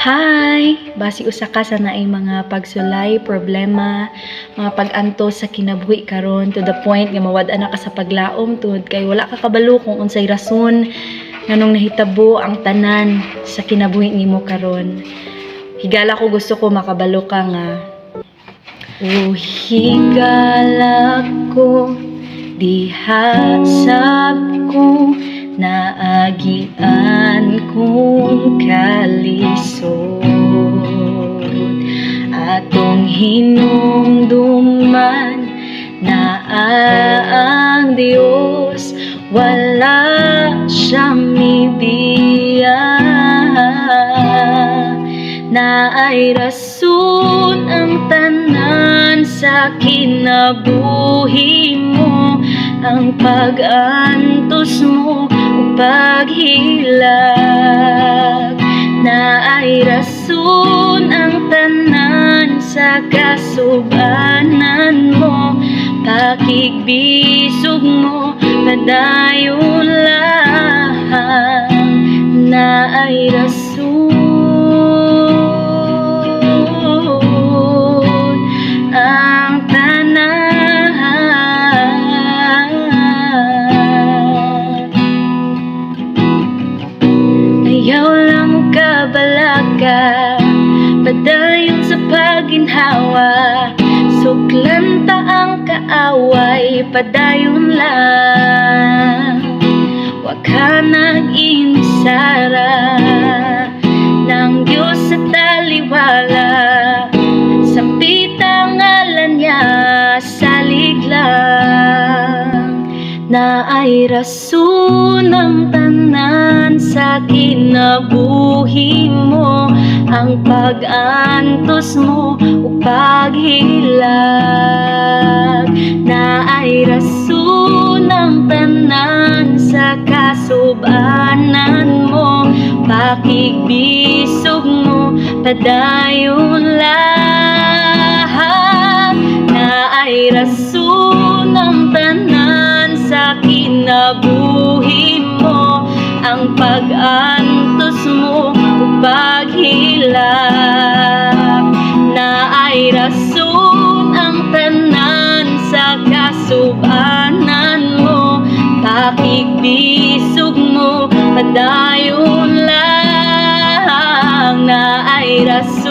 Hi! Basi usa ka sa naay mga pagsulay, problema, mga pag-antos sa kinabuhi karon to the point nga mawad-an na ka sa paglaom tungod kay wala ka kabalo kung unsay rason nganong nahitabo ang tanan sa kinabuhi nimo karon. Higala ko gusto ko makabalo ka nga. O higala ko diha sab ko naagian kong kalisod atong hinumduman na ang Dios wala siya mibiya na ay rason ang tanan sa kinabuhi mo ang pag-antos mo o paghilag na ay rason ang tanan sa kasubanan mo pakigbisog mo padayon lang na ay rason ang tanan ayaw lang kabalaka padayon sa paginhawa suklanta ang kaaway padayon lang wag ka nag-inisara ng Diyos sa taliwala sampit ang ngalan niya salig lang na ay rason ng tanan sa kinabuhi mo ang pag-antos mo o paghilag na ay rason ng tanan sa kasubanan mo pakigbisog mo padayon lang na ay rason ng tanan sa kinabuhi mo ang pag-antos mo o paghilag na ay rason ang tanan sa kasubanan mo pakigbisog mo padayon lang na ay rason